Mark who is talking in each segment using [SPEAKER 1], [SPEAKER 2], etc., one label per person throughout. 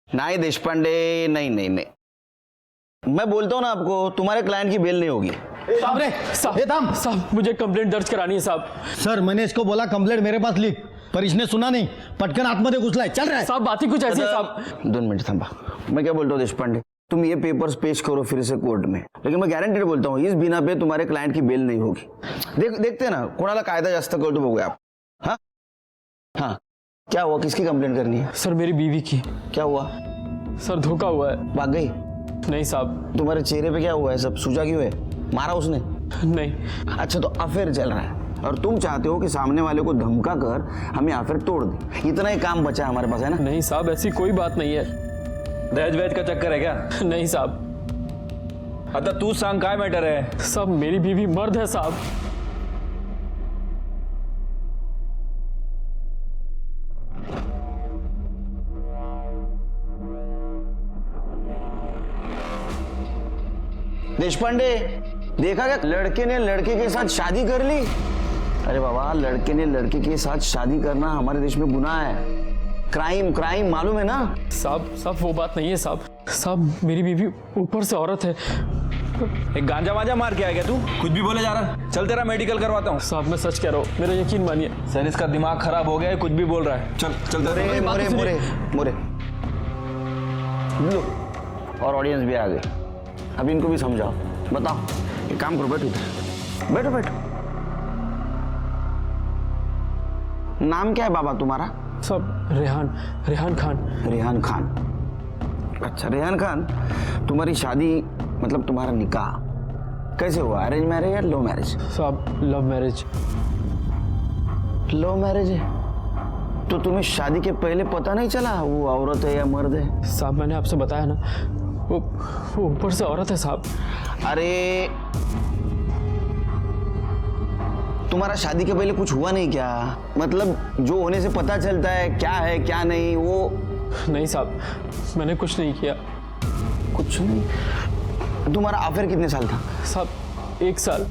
[SPEAKER 1] नहीं देशपांडे, नहीं नहीं नहीं, मैं बोलता हूँ ना आपको, तुम्हारे क्लाइंट की बेल नहीं होगी।
[SPEAKER 2] साहब मुझे कंप्लेंट दर्ज करानी है साहब।
[SPEAKER 3] सर मैंने इसको बोला कंप्लेंट मेरे पास लिख, पर इसने सुना नहीं, पटकन आतमध्ये घुसलाय। चल रहा है
[SPEAKER 2] साहब, बात ही कुछ ऐसी है साहब।
[SPEAKER 1] 2 मिनट थांबा, मैं क्या बोलता हूँ देशपांडे, तुम ये पेपर्स पेश करो फिर से कोर्ट में, लेकिन मैं गारंटी बोलता हूँ इस बिना पे तुम्हारे क्लाइंट की बेल नहीं होगी। देखते ना कोणाला कायदा जास्त कळतो बघूया आप। हाँ हाँ, क्या हुआ, किसकी कंप्लेंट करनी है?
[SPEAKER 2] सर मेरी बीवी की।
[SPEAKER 1] क्या हुआ?
[SPEAKER 2] सर धोखा हुआ है।
[SPEAKER 1] भाग गई?
[SPEAKER 2] नहीं साहब।
[SPEAKER 1] तुम्हारे चेहरे पे क्या हुआ है, सब सूजा क्यों है? मारा उसने?
[SPEAKER 2] नहीं।
[SPEAKER 1] अच्छा, तो अफेयर चल रहा है और तुम चाहते हो कि सामने वाले को धमका कर हमें अफेयर तोड़ दे, इतना ही काम बचा है हमारे पास, है ना?
[SPEAKER 2] नहीं साहब, ऐसी कोई बात नहीं है।
[SPEAKER 4] दहेज वहेज का चक्कर है क्या?
[SPEAKER 2] नहीं साहब।
[SPEAKER 4] आता तू सांग काय मॅटर है?
[SPEAKER 2] साहब मेरी बीवी मर्द है साहब।
[SPEAKER 1] देशपांडे, देखा क्या लड़के ने लड़के के साथ शादी कर ली? अरे बाबा, लड़के ने लड़के के साथ शादी करना हमारे देश में गुनाह है, क्राइम, मालूम है ना?
[SPEAKER 2] साहब वो बात नहीं है साहब। साहब मेरी बीवी ऊपर से औरत है।
[SPEAKER 4] एक गांजा वांजा मार के आ गया तू? कुछ भी बोले जा रहा। चल तेरा मेडिकल करवाता हूँ।
[SPEAKER 2] साहब मैं सच कह रहा हूँ, मेरा यकीन मानिए।
[SPEAKER 4] सर इसका दिमाग खराब हो गया है, कुछ भी बोल रहा है। चल चल
[SPEAKER 1] मोरे लो, और ऑडियंस भी आ गई, अब इनको भी समझाओ। बताओ, एक काम करो, बैठो इधर, बैठो। नाम क्या है बाबा तुम्हारा?
[SPEAKER 2] साहब रेहान खान।
[SPEAKER 1] रेहान खान। अच्छा रेहान खान, तुम्हारी शादी मतलब तुम्हारा निकाह कैसे हुआ? अरेंज मैरिज या लव मैरिज?
[SPEAKER 2] साहब लव मैरिज।
[SPEAKER 1] लव मैरिज है तो तुम्हें शादी के पहले पता नहीं चला वो औरत है या मर्द है?
[SPEAKER 2] साहब मैंने आपसे बताया ना, वो ऊपर से औरत है साहब।
[SPEAKER 1] अरे तुम्हारा शादी के पहले कुछ हुआ नहीं क्या? मतलब जो होने से पता चलता है क्या है क्या नहीं वो?
[SPEAKER 2] नहीं साहब, मैंने कुछ नहीं किया।
[SPEAKER 1] कुछ नहीं? तुम्हारा अफेयर कितने साल था?
[SPEAKER 2] साहब 1 साल।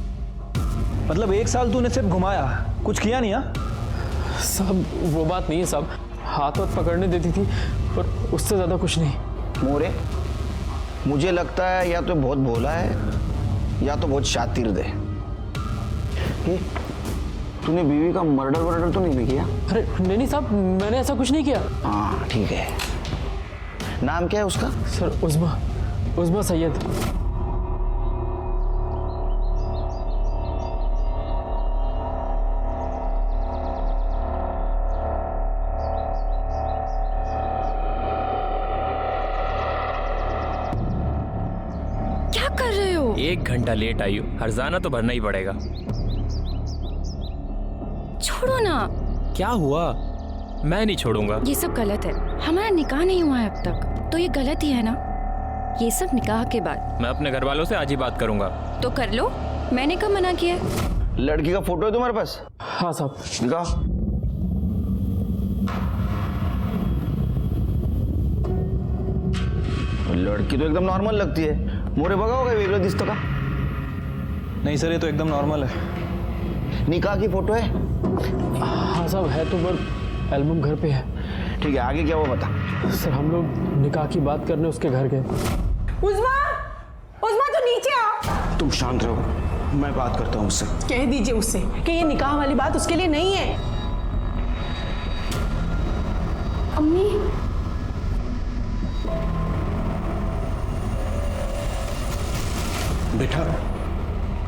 [SPEAKER 4] मतलब 1 साल तूने सिर्फ घुमाया, कुछ किया नहीं? हाँ
[SPEAKER 2] साहब वो बात नहीं है साहब, हाथ पकड़ने देती थी पर उससे ज्यादा कुछ नहीं।
[SPEAKER 1] मोरे, मुझे लगता है या तो बहुत भोला है या तो बहुत शातिर है। तूने बीवी का मर्डर तो नहीं किया?
[SPEAKER 2] अरे नहीं साहब, मैंने ऐसा कुछ नहीं किया।
[SPEAKER 1] हाँ ठीक है। नाम क्या है उसका?
[SPEAKER 2] सर उज़्मा सैयद।
[SPEAKER 5] क्या कर रहे हो?
[SPEAKER 6] 1 घंटा लेट आई हो, हर्जाना तो भरना ही पड़ेगा।
[SPEAKER 5] छोड़ो ना।
[SPEAKER 6] क्या हुआ? मैं नहीं छोड़ूंगा।
[SPEAKER 5] ये सब गलत है, हमारा निकाह नहीं हुआ है अब तक, तो ये गलत ही है ना? ये सब निकाह के बाद।
[SPEAKER 6] मैं अपने घर वालों से आज ही बात करूंगा।
[SPEAKER 5] तो कर लो, मैंने कब मना किया?
[SPEAKER 1] लड़की का फोटो है तुम्हारे पास?
[SPEAKER 2] हाँ साहब।
[SPEAKER 1] दिखाओ। लड़की तो एकदम नॉर्मल लगती है, मोरे बघा होगा वेगळं दिसतं का?
[SPEAKER 4] नहीं सर, ये तो एकदम नॉर्मल है।
[SPEAKER 1] निकाह की फोटो है?
[SPEAKER 2] हाँ साहब है तो, पर एल्बम घर पे है।
[SPEAKER 1] ठीक है, आगे क्या हुआ बता।
[SPEAKER 2] सर हम लोग निकाह की बात करने उसके घर गए।
[SPEAKER 7] उज़्मा तो नीचे आओ।
[SPEAKER 1] तुम शांत रहो, मैं बात करता हूँ उससे।
[SPEAKER 7] कह दीजिए उससे कि ये निकाह वाली बात उसके लिए नहीं है।
[SPEAKER 5] अम्मी
[SPEAKER 1] बेटा,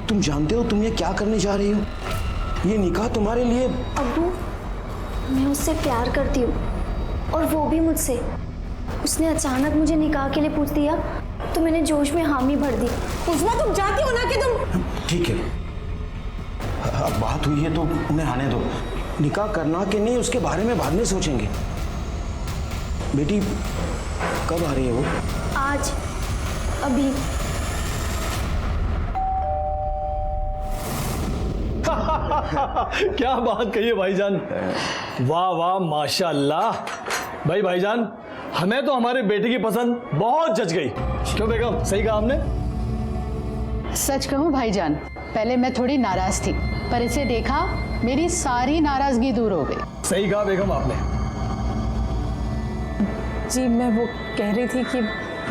[SPEAKER 1] तुम जानते हो तुम ये क्या करने जा रही हो? ये निकाह तुम्हारे लिए।
[SPEAKER 8] अब्बू, मैं उससे प्यार करती हूँ और वो भी मुझसे। उसने अचानक मुझे निकाह के लिए पूछ दिया तो मैंने जोश में हामी भर दी।
[SPEAKER 7] उज़्मा तुम चाहती हो ना कि तुम।
[SPEAKER 1] ठीक है, अब बात हुई है तो उन्हें आने दो। निकाह करना कि नहीं उसके बारे में बाद में सोचेंगे। बेटी कब आ रही है वो?
[SPEAKER 8] आज, अभी।
[SPEAKER 3] क्या बात कही है भाईजान, वाह वाह माशाल्लाह। भाईजान, हमें तो हमारे बेटे की पसंद बहुत जच गई। क्यों बेगम, सही कहा हमने?
[SPEAKER 9] सच कहूं भाईजान, पहले मैं थोड़ी नाराज थी, पर इसे देखा मेरी सारी नाराजगी दूर हो गई।
[SPEAKER 3] सही कहा बेगम आपने।
[SPEAKER 7] जी मैं वो कह रही थी कि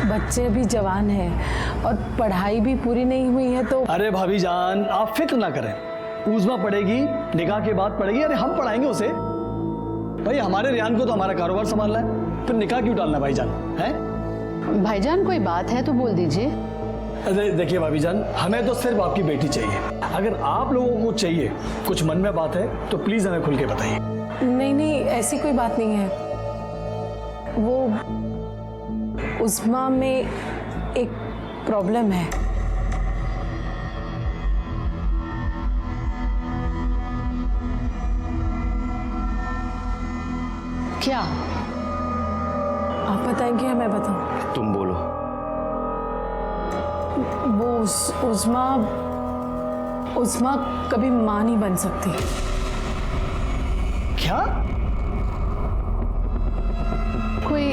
[SPEAKER 7] बच्चे अभी जवान हैं और पढ़ाई भी पूरी नहीं हुई है तो
[SPEAKER 3] अरे भाभी जान, आप फिक्र ना करें। उज़मा पढ़ेगी, निकाह के बाद पढ़ेगी। अरे हम पढ़ाएंगे उसे। भाई हमारे रियान को तो हमारा कारोबार संभालना है, फिर निकाह क्यों डालना भाईजान, हैं?
[SPEAKER 9] भाईजान कोई बात है तो बोल दीजिए।
[SPEAKER 3] अरे देखिए भाभी जान, हमें तो सिर्फ आपकी बेटी चाहिए। अगर आप लोगों को चाहिए, कुछ मन में बात है तो प्लीज हमें खुल के बताइए।
[SPEAKER 7] नहीं नहीं ऐसी कोई बात नहीं है। वो उस्मा में एक प्रॉब्लम है।
[SPEAKER 9] क्या?
[SPEAKER 7] आप बताएंगे या मैं बताऊं?
[SPEAKER 1] तुम बोलो।
[SPEAKER 7] वो उस्मा कभी मां नहीं बन सकती।
[SPEAKER 3] क्या?
[SPEAKER 9] कोई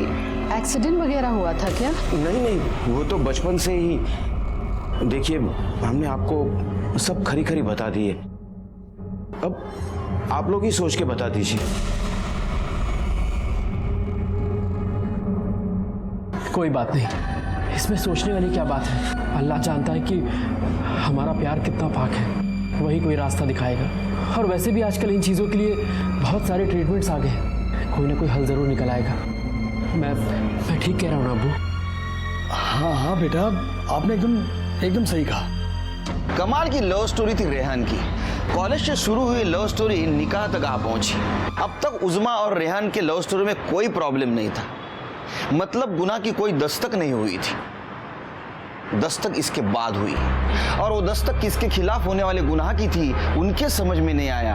[SPEAKER 9] एक्सीडेंट वगैरह हुआ था क्या?
[SPEAKER 1] नहीं नहीं, वो तो बचपन से ही। देखिए, हमने आपको सब खरी खरी बता दी है, अब आप लोग ही सोच के बता दीजिए।
[SPEAKER 2] कोई बात नहीं, इसमें सोचने वाली क्या बात है। अल्लाह जानता है कि हमारा प्यार कितना पाक है, वही कोई रास्ता दिखाएगा। और वैसे भी आजकल इन चीज़ों के लिए बहुत सारे ट्रीटमेंट्स आ गए हैं, कोई ना कोई हल ज़रूर निकल आएगा। मैं ठीक कह रहा हूँ ना अब्बू?
[SPEAKER 3] हाँ हाँ बेटा, आपने एकदम सही कहा।
[SPEAKER 1] कमाल की लव स्टोरी थी रेहान की। कॉलेज से शुरू हुई लव स्टोरी निकाह तक आ पहुंची। अब तक उज़मा और रेहान के लव स्टोरी में कोई प्रॉब्लम नहीं था, मतलब गुनाह की कोई दस्तक नहीं हुई थी। दस्तक इसके बाद हुई, और वो दस्तक किसके खिलाफ होने वाले गुनाह की थी उनके समझ में नहीं आया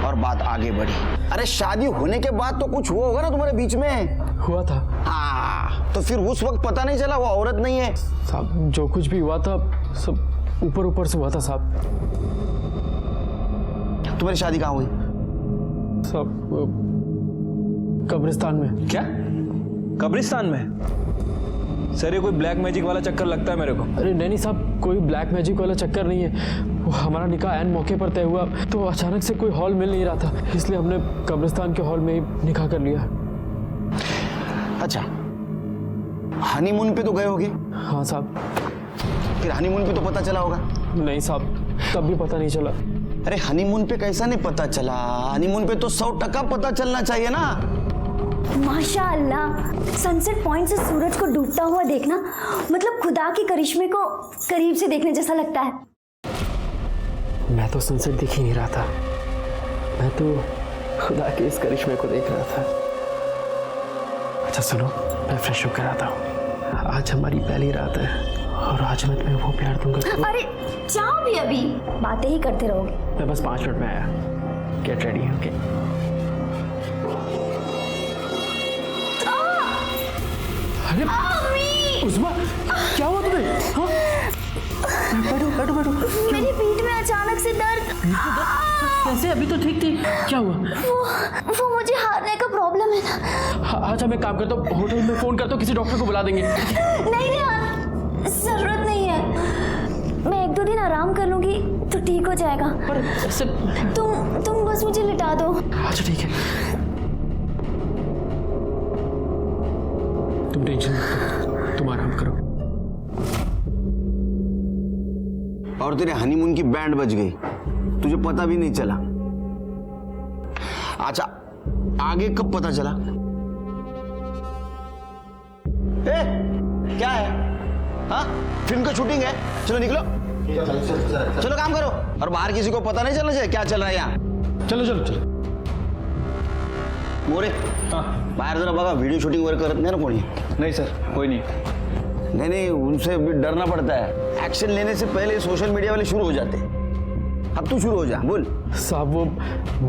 [SPEAKER 1] और बात आगे बढ़ी। अरे शादी होने के बाद तो कुछ हुआ होगा ना तुम्हारे बीच में?
[SPEAKER 2] हुआ था।
[SPEAKER 1] हाँ, तो फिर उस वक्त पता नहीं चला वो औरत नहीं है?
[SPEAKER 2] साहब, जो कुछ भी हुआ था सब ऊपर से हुआ था साहब।
[SPEAKER 1] तुम्हारी शादी कहाँ हुई?
[SPEAKER 2] सब कब्रिस्तान में।
[SPEAKER 4] क्या? कब्रिस्तान में? सर ये कोई ब्लैक मैजिक वाला चक्कर लगता है मेरे को।
[SPEAKER 2] अरे नहीं साहब, कोई ब्लैक मैजिक वाला चक्कर नहीं है। वो हमारा निकाह ऐन मौके पर तय हुआ तो अचानक से कोई हॉल मिल नहीं रहा था, इसलिए हमने कब्रिस्तान के हॉल में ही निकाह कर लिया।
[SPEAKER 1] अच्छा, हनीमून पे तो गए होगे?
[SPEAKER 2] हाँ साहब।
[SPEAKER 1] फिर हनीमून पे तो पता चला होगा?
[SPEAKER 2] नहीं साहब, तब भी पता नहीं चला।
[SPEAKER 1] अरे हनीमून पे कैसा नहीं पता चला? हनीमून पे तो 100% पता चलना चाहिए ना।
[SPEAKER 8] माशाअल्लाह, सनसेट पॉइंट से सूरज को डूबता हुआ देखना मतलब खुदा के करिश्मे को करीब से देखने जैसा लगता है।
[SPEAKER 2] मैं तो सनसेट दिख ही नहीं रहा था, मैं तो खुदा के इस करिश्मे को देख रहा था। अच्छा सुनो, मैं फ्रेश होकर आता हूँ। आज हमारी पहली रात है और आज मैं तुम्हें वो प्यार दूंगा।
[SPEAKER 8] अरे जाओ भी, अभी बातें ही करते रहोगे।
[SPEAKER 2] मैं बस 5 मिनट में आया। Get ready. ओके। अरे उस्मा, क्या हुआ तुम्हें? हाँ? बैठो।
[SPEAKER 8] मेरी पीठ में अचानक से दर्द।
[SPEAKER 2] कैसे? अभी तो ठीक थी, क्या हुआ?
[SPEAKER 8] वो मुझे हारने का प्रॉब्लम है ना।
[SPEAKER 2] अच्छा मैं काम करता हूँ, होटल में फोन करता हूँ, किसी डॉक्टर को बुला देंगे।
[SPEAKER 8] नहीं जरूरत नहीं है, मैं 1-2 दिन आराम कर लूंगी तो ठीक हो जाएगा।
[SPEAKER 2] पर ऐसे
[SPEAKER 8] तुम बस मुझे लिटा दो।
[SPEAKER 2] अच्छा ठीक है, तुम टेंशन मत लो, तुम आराम करो।
[SPEAKER 1] और तेरे हनीमून की बैंड बज गई, तुझे पता भी नहीं चला। अच्छा, आगे कब पता चला? क्या है? हाँ, फिल्म का शूटिंग है, चलो निकलो। चलो काम करो, और बाहर किसी को पता नहीं चलना चाहिए क्या चल रहा है यहाँ।
[SPEAKER 3] चलो।
[SPEAKER 1] मोरे, बाहर जरा बघा, वीडियो शूटिंग वगैरह करत नाही ना कोणी?
[SPEAKER 4] नहीं सर, कोई नहीं।
[SPEAKER 1] नहीं, उनसे भी डरना पड़ता है। एक्शन लेने से पहले सोशल मीडिया वाले शुरू हो जाते हैं। अब तू शुरू हो जा, बोल।
[SPEAKER 2] साहब वो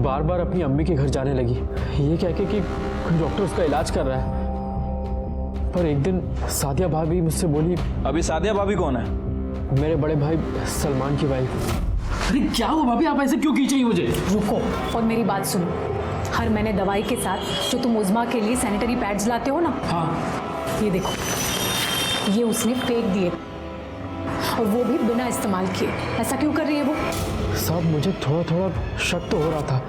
[SPEAKER 2] बार बार अपनी अम्मी के घर जाने लगी, ये कह के कि कोई डॉक्टर उसका इलाज कर रहा है। पर एक दिन सादिया भाभी मुझसे बोली।
[SPEAKER 4] अभी सादिया भाभी कौन है?
[SPEAKER 2] मेरे बड़े भाई सलमान की वाइफ। अरे क्या हुआ भाभी, आप ऐसे क्यों खींच रही मुझे?
[SPEAKER 9] रुको और मेरी बात सुनो। हर महीने दवाई के साथ जो तुम उज़मा के लिए सैनिटरी पैड्स लाते हो ना,
[SPEAKER 2] हाँ,
[SPEAKER 9] ये देखो, ये उसने फेंक दिए और वो भी बिना इस्तेमाल किए। ऐसा क्यों कर रही है वो?
[SPEAKER 2] साहब मुझे थोड़ा शक तो हो रहा था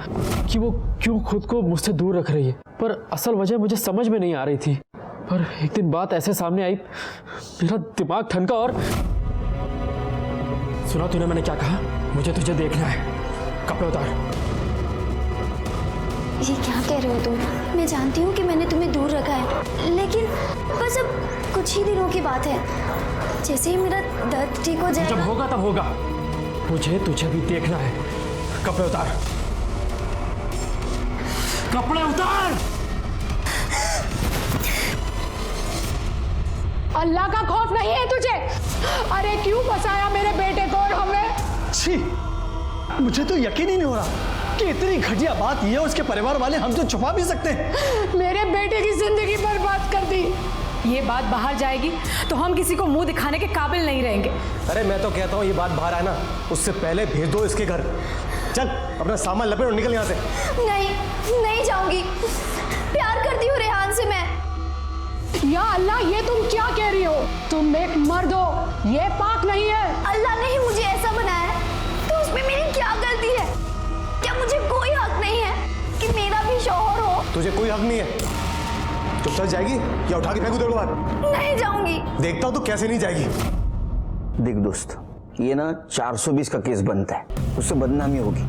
[SPEAKER 2] कि वो क्यों खुद को मुझसे दूर रख रही है, पर असल वजह मुझे समझ में नहीं आ रही थी। पर एक दिन बात ऐसे सामने आई, मेरा दिमाग ठनका और सुना तूने मैंने क्या कहा? मुझे तुझे देखना है, कपड़े उतार।
[SPEAKER 8] ये क्या कह रहे हो तुम? मैं जानती हूँ कि मैंने तुम्हें दूर रखा है, लेकिन बस अब कुछ ही दिनों की बात है। जैसे ही मेरा दर्द ठीक हो
[SPEAKER 2] जब
[SPEAKER 8] जाएगा।
[SPEAKER 2] होगा तब होगा, मुझे तुझे भी देखना है। कपड़े उतार, कपड़े उतार।
[SPEAKER 7] अल्लाह का खौफ नहीं है तुझे? अरे क्यों फंसाया मेरे बेटे को और हमें?
[SPEAKER 3] छी, मुझे तो यकीन ही नहीं हो रहा कि इतनी घटिया बात ये उसके परिवार वाले हमसे छुपा भी सकते हैं।
[SPEAKER 7] मेरे बेटे की जिंदगी बर्बाद कर दी।
[SPEAKER 9] ये बात बाहर जाएगी तो हम किसी को मुंह दिखाने के काबिल नहीं रहेंगे।
[SPEAKER 10] अरे मैं तो कहता हूँ ये बात बाहर आए ना, उससे पहले भेज दो इसके घर। चल अपना सामान लपेट और निकल यहाँ से।
[SPEAKER 8] नहीं जाऊंगी। प्यार करती हूँ रेहान से मैं।
[SPEAKER 7] या अल्लाह, ये तुम क्या कह रही हो? तुम एक मर्द हो, ये पाक नहीं है।
[SPEAKER 8] अल्लाह ने ही मुझे ऐसा बनाया है, तो उसमें मेरी क्या गलती है? क्या मुझे कोई हक नहीं है कि मेरा भी शौहर हो?
[SPEAKER 10] तुझे कोई हक नहीं है। तो चल जाएगी या उठा के फेंकू तेरे को बाहर?
[SPEAKER 8] नहीं जाऊंगी।
[SPEAKER 10] देखता हूँ तो कैसे नहीं जाएगी।
[SPEAKER 1] देख दोस्त, ये ना 420 का केस बनता है, उससे बदनामी होगी।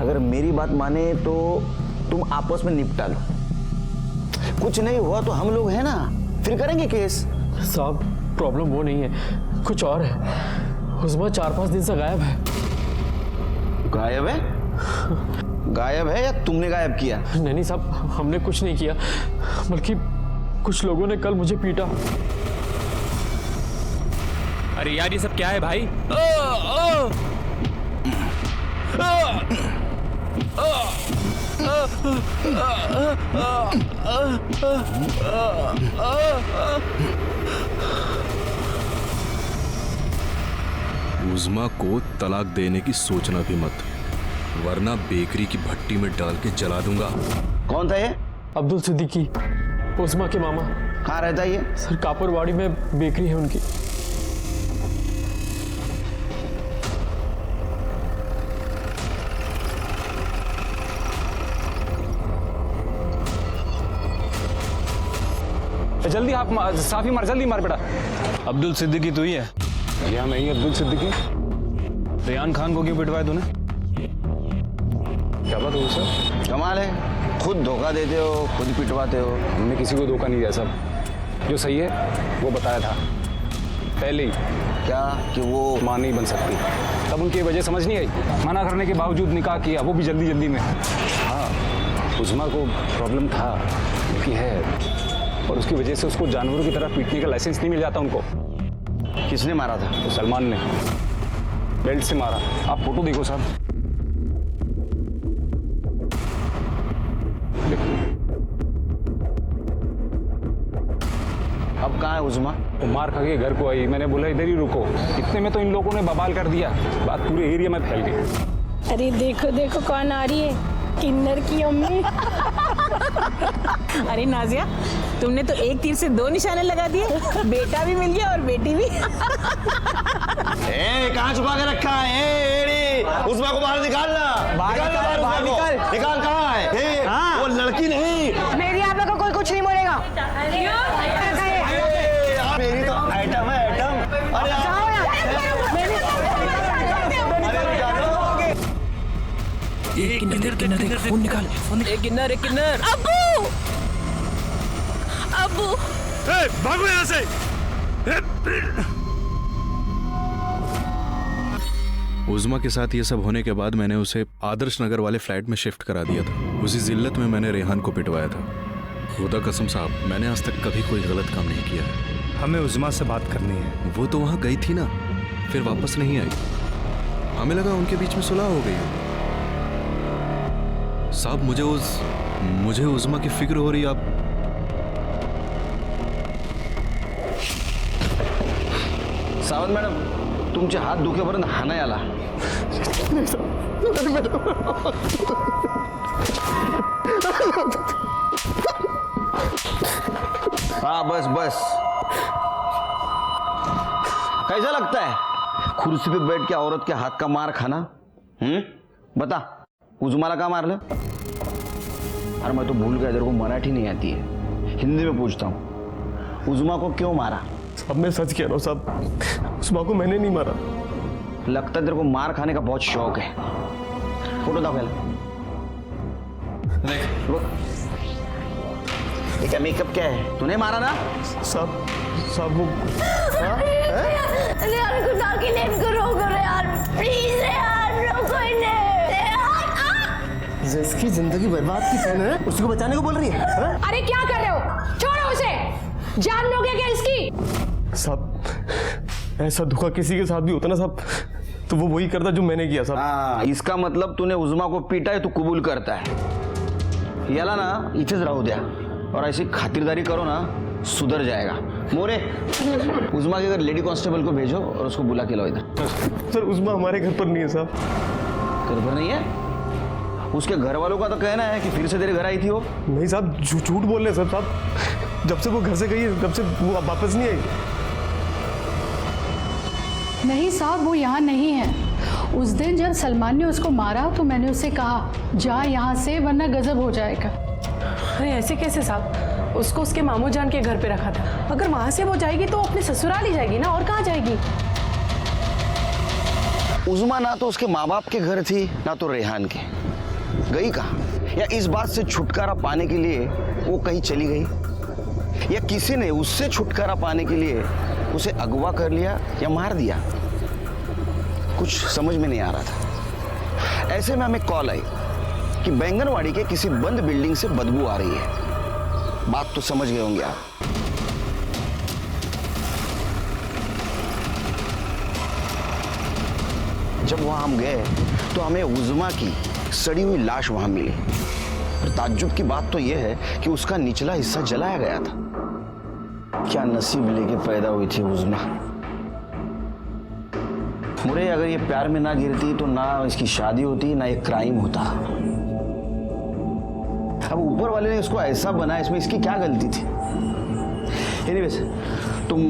[SPEAKER 1] अगर मेरी बात माने तो तुम आपस में निपटा लो। कुछ नहीं हुआ तो हम लोग हैं ना, फिर करेंगे केस।
[SPEAKER 2] साहब प्रॉब्लम वो नहीं है, कुछ और है। उस्मा 4-5 दिन से गायब है।
[SPEAKER 1] गायब है? गायब है या तुमने गायब किया?
[SPEAKER 2] नहीं साहब, हमने कुछ नहीं किया, बल्कि कुछ लोगों ने कल मुझे पीटा।
[SPEAKER 6] अरे यार ये सब क्या है भाई?
[SPEAKER 11] उज़्मा को तलाक देने की सोचना भी मत, वरना बेकरी की भट्टी में डाल के जला दूंगा।
[SPEAKER 1] कौन था ये?
[SPEAKER 2] अब्दुल सिद्दीकी, उस्मा के मामा।
[SPEAKER 1] कहाँ रहता है ये?
[SPEAKER 2] सर कापुरवाड़ी में बेकरी है उनकी।
[SPEAKER 4] जल्दी आप साफी मार, जल्दी मार बेटा। अब्दुल सिद्दीकी तू ही है? भैया मैं ही अब्दुल सिद्दीकी। रेहान खान को क्यों पिटवाया तूने? क्या बात हुई सर?
[SPEAKER 1] कमाल है, खुद धोखा देते हो, खुद पिटवाते हो।
[SPEAKER 4] हमने किसी को धोखा नहीं दिया सर, जो सही है वो बताया था पहले ही।
[SPEAKER 1] क्या कि वो
[SPEAKER 4] मां नहीं बन सकती, तब उनकी वजह समझ नहीं आई। मना करने के बावजूद निकाह किया, वो भी जल्दी जल्दी में। हाँ, उज़्मा को प्रॉब्लम था, उनकी है, और उसकी वजह से उसको जानवरों की तरह पीटने का लाइसेंस नहीं मिल जाता उनको।
[SPEAKER 1] किसने मारा था?
[SPEAKER 4] तो सलमान ने बेल्ट से मारा। आप फोटो देखो साहब, देखो।
[SPEAKER 1] अब कहाँ है उज़्मा?
[SPEAKER 4] वो मार खा के घर को आई, मैंने बोला इधर ही रुको। इतने में तो इन लोगों ने बवाल कर दिया, बात पूरे एरिया में फैल गई।
[SPEAKER 7] अरे देखो देखो कौन आ रही है, किन्नर की अम्मी।
[SPEAKER 9] अरे नाजिया, तुमने तो एक तीर से 2 निशाने लगा दिए। बेटा भी मिल गया और बेटी भी।
[SPEAKER 1] कहाँ छुपा के रखा है? उज़्मा को बाहर निकालना। निकाल कहाँ है? वो लड़की नहीं,
[SPEAKER 9] मेरी आप लोगों को कोई कुछ नहीं बोलेगा।
[SPEAKER 1] मेरी तो आइटम है, आइटम।
[SPEAKER 6] किन्नर।
[SPEAKER 5] अब्बू
[SPEAKER 11] भागो यहाँ से। उज़्मा के साथ ये सब होने के बाद मैंने उसे आदर्श नगर वाले फ्लैट में शिफ्ट करा दिया था। उसी जिल्लत में मैंने रेहान को पिटवाया था। खुदा कसम साहब, मैंने आज तक कभी कोई गलत काम नहीं किया है।
[SPEAKER 10] हमें उज़्मा से बात करनी है।
[SPEAKER 11] वो तो वहाँ गई थी ना, फिर वापस नहीं आई। हमें लगा उनके बीच में सुलह हो गई है। साहब मुझे उज़्मा की फिक्र हो रही। आप
[SPEAKER 1] सावंत मॅडम, तुमचे हात दुखेपर्यंत हाणाय आला. हाँ बस बस. कैसा लगता है कुर्सी पे बैठ के औरत के हाथ का मार खाना? बता, उज़्मा का मार ले? अरे मैं तो भूल गया, तेरे को मराठी नहीं आती है. हिंदी में पूछता हूँ, उज़मा को क्यों मारा?
[SPEAKER 10] अब मैं सच कह रहा हूँ साहब, उस माँ को मैंने नहीं मारा।
[SPEAKER 1] लगता है तेरे को मार खाने का बहुत शौक है। फोटो दो पहले। ये क्या मेकअप क्या है? तूने मारा ना?
[SPEAKER 10] साहब वो
[SPEAKER 8] रेहान खुदा की लेट को रोको यार, प्लीज रेहान, रोको इन्हें। रेहान
[SPEAKER 10] जिसकी जिंदगी बर्बाद की बहन है उसको बचाने को बोल रही है, हाँ?
[SPEAKER 9] अरे क्या कर रहे हो? छोड़ो उसे, जान लोगे क्या इसकी?
[SPEAKER 10] साहब ऐसा धोखा किसी के साथ भी होता ना साहब, तो वो वही करता जो मैंने किया साहब।
[SPEAKER 1] हाँ, इसका मतलब तूने उज़मा को पीटा है, तू कबूल करता है। याला ना इथेच राहू द्या और ऐसी खातिरदारी करो ना, सुधर जाएगा। मोरे, उज़मा के घर लेडी कांस्टेबल को भेजो और उसको बुला के लाओ इधर।
[SPEAKER 10] सर उज़मा हमारे घर पर नहीं है साहब।
[SPEAKER 1] घर पर नहीं है? उसके घर वालों का तो कहना है कि फिर से तेरे घर आई थी वो।
[SPEAKER 10] नहीं साहब, झूठ बोल रहे हैं साहब। जब से वो घर से गई है तब से वो वापस नहीं आई।
[SPEAKER 7] नहीं साहब, वो यहाँ नहीं है। उस दिन जब सलमान ने उसको मारा तो मैंने उससे कहा जा यहाँ से वरना गजब हो जाएगा।
[SPEAKER 9] अरे ऐसे कैसे साहब? उसको उसके मामू जान के घर पे रखा था। अगर वहां से वो जाएगी तो अपने ससुराल ही जाएगी ना, और कहाँ जाएगी?
[SPEAKER 1] उज़मा ना तो उसके माँ बाप के घर थी ना तो रेहान के। गई कहाँ? या इस बात से छुटकारा पाने के लिए वो कहीं चली गई, या किसी ने उससे छुटकारा पाने के लिए उसे अगवा कर लिया या मार दिया? कुछ समझ में नहीं आ रहा था। ऐसे में हमें कॉल आई कि बैंगनवाड़ी के किसी बंद बिल्डिंग से बदबू आ रही है। बात तो समझ गए होंगे आप। जब वहां हम गए तो हमें उज़मा की सड़ी हुई लाश वहां मिली। और ताज्जुब की बात तो यह है कि उसका निचला हिस्सा जलाया गया था। क्या नसीब लेके पैदा हुई थी उज़मा। मुरे, अगर ये प्यार में ना गिरती तो ना इसकी शादी होती, ना ये क्राइम होता। अब ऊपर वाले ने इसको ऐसा बनाया, इसमें इसकी क्या गलती थी? एनीवेज, तुम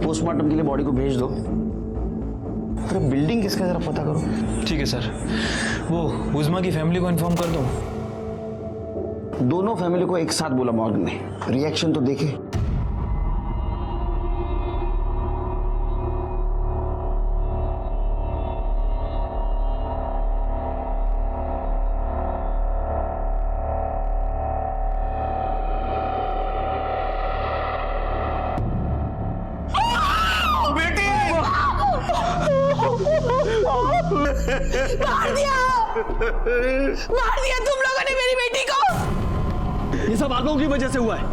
[SPEAKER 1] पोस्टमार्टम के लिए बॉडी को भेज दो। अरे बिल्डिंग किसका जरा पता करो।
[SPEAKER 6] ठीक है सर, वो उज़मा की फैमिली को इन्फॉर्म कर दूं?
[SPEAKER 1] दोनों फैमिली को एक साथ बोला मॉर्ग में, रिएक्शन तो देखे।
[SPEAKER 8] मार दिया तुम लोगों ने मेरी बेटी को।
[SPEAKER 3] ये सब आप लोगों की वजह से हुआ है।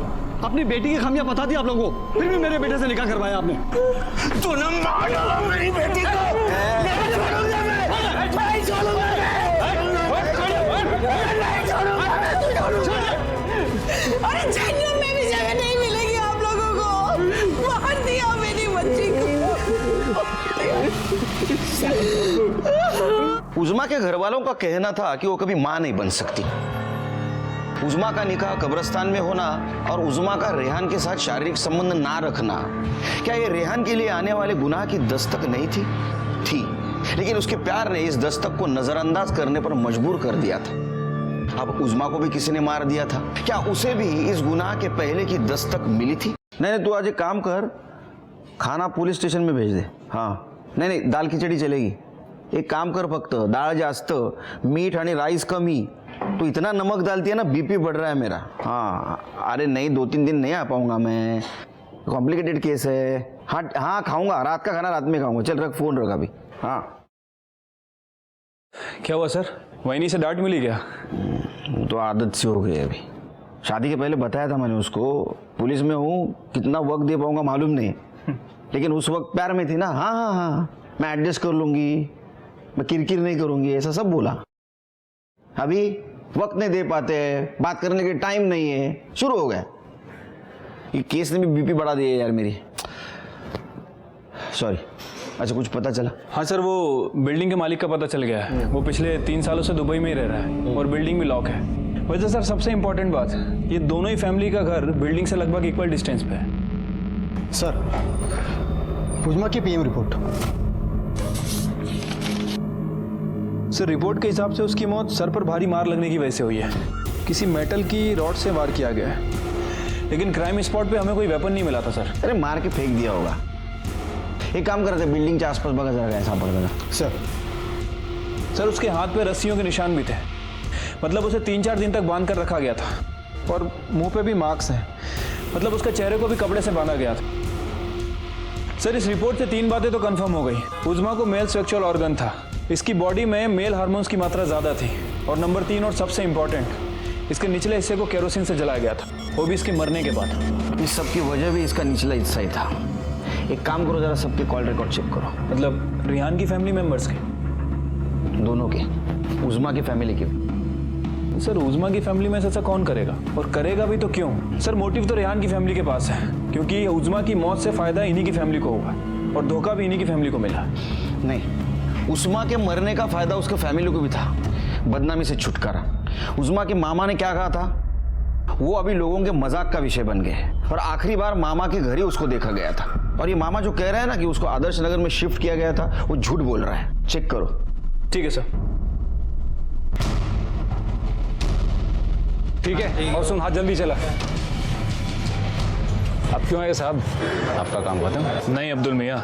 [SPEAKER 3] अपनी बेटी की खामियां बता दी आप लोगों को, फिर भी मेरे बेटे से निकाह करवाया आपने।
[SPEAKER 1] तूने मार डाला मेरी बेटी को।
[SPEAKER 8] अरे जहन्नुम में भी जगह नहीं मिलेगी आप लोगों को। मार दिया मेरी बच्ची को।
[SPEAKER 1] उज़मा के घर वालों का कहना था कि वो कभी मां नहीं बन सकती। उज़मा का निकाह कब्रिस्तान में होना और उज़मा का रेहान के साथ शारीरिक संबंध ना रखना, क्या ये रेहान के लिए आने वाले गुनाह की दस्तक नहीं थी? लेकिन उसके प्यार ने इस दस्तक को नजरअंदाज करने पर मजबूर कर दिया था। अब उज़मा को भी किसी ने मार दिया था, क्या उसे भी इस गुनाह के पहले की दस्तक मिली थी? नहीं, तू आज एक काम कर, खाना पुलिस स्टेशन में भेज दे। हाँ, नहीं, दाल खिचड़ी चलेगी। एक काम कर, फक्त डाळ जास्त, मीठ आणि राईस कमी। तो इतना नमक डालती है ना, बीपी बढ़ रहा है मेरा। हाँ, अरे नहीं, 2-3 दिन नहीं आ पाऊंगा मैं, कॉम्प्लिकेटेड केस है। हाँ खाऊंगा, रात का खाना रात में खाऊंगा। चल रख, फोन रख अभी। हाँ,
[SPEAKER 4] क्या हुआ सर, वहीनी से डांट मिली क्या?
[SPEAKER 1] वो तो आदत सी हो गई अभी। शादी के पहले बताया था मैंने उसको, पुलिस में हूँ, कितना वक्त दे पाऊंगा मालूम नहीं, लेकिन उस वक्त प्यार में थी ना। हाँ, मैं एडजस्ट कर लूंगी, मैं किरकिर नहीं करूंगी, ऐसा सब बोला। अभी वक्त नहीं दे पाते, बात करने के टाइम नहीं है, शुरू हो गया। ये केस ने भी बीपी बढ़ा दिया यार मेरी। सॉरी। अच्छा, कुछ पता चला?
[SPEAKER 4] हाँ सर, वो बिल्डिंग के मालिक का पता चल गया है। वो पिछले 3 सालों से दुबई में ही रह रहा है और बिल्डिंग भी लॉक है। वैसे सर, सबसे इंपॉर्टेंट बात, ये दोनों ही फैमिली का घर बिल्डिंग से लगभग इक्वल डिस्टेंस पे है।
[SPEAKER 10] सर, उज़मा की पीएम रिपोर्ट।
[SPEAKER 4] सर, रिपोर्ट के हिसाब से उसकी मौत सर पर भारी मार लगने की वजह से हुई है। किसी मेटल की रॉड से वार किया गया है।
[SPEAKER 6] लेकिन क्राइम स्पॉट पे हमें कोई वेपन नहीं मिला था सर।
[SPEAKER 1] अरे मार के फेंक दिया होगा। एक काम करते, बिल्डिंग के आसपास बगा जरा कैसा पड़ गया।
[SPEAKER 6] सर उसके हाथ पे रस्सियों के निशान भी थे, मतलब उसे 3-4 दिन तक बांध कर रखा गया था और मुंह पे भी मार्क्स हैं, मतलब उसके चेहरे को भी कपड़े से बांधा गया था। सर इस रिपोर्ट से 3 बातें तो कंफर्म हो गई। उज़्मा को मेल सेक्सुअल ऑर्गन था, इसकी बॉडी में मेल हार्मोन्स की मात्रा ज़्यादा थी, और नंबर 3 और सबसे इम्पॉर्टेंट, इसके निचले हिस्से को केरोसिन से जलाया गया था, वो भी इसके मरने के बाद।
[SPEAKER 1] इस सब की वजह भी इसका निचला हिस्सा ही था। एक काम करो, जरा सबके कॉल रिकॉर्ड चेक करो।
[SPEAKER 6] मतलब रिहान की फैमिली मेंबर्स के?
[SPEAKER 1] दोनों के, उज़्मा की फैमिली के।
[SPEAKER 6] सर उज़्मा की फैमिली में से ऐसा कौन करेगा, और करेगा भी तो क्यों? सर मोटिव तो रेहान की फैमिली के पास है, क्योंकि उज़्मा की मौत से फायदा इन्हीं की फैमिली को होगा और धोखा भी इन्हीं की फैमिली को मिला।
[SPEAKER 1] नहीं, उज़्मा के मरने का फायदा उसके फैमिली को भी था, बदनामी से छुटकारा। उज़्मा के मामा ने क्या कहा था वो अभी लोगों के मजाक का विषय बन गए, और आखिरी बार मामा के घर ही उसको देखा गया था। और ये मामा जो कह रहा है ना कि उसको आदर्श नगर में शिफ्ट किया गया था, वो झूठ बोल रहा है। चेक करो।
[SPEAKER 6] ठीक है सर। ठीक है, और सुन, हाथ जल्दी चला।
[SPEAKER 4] अब क्यों आए साहब, आपका काम खत्म?
[SPEAKER 6] नहीं अब्दुल मियाँ,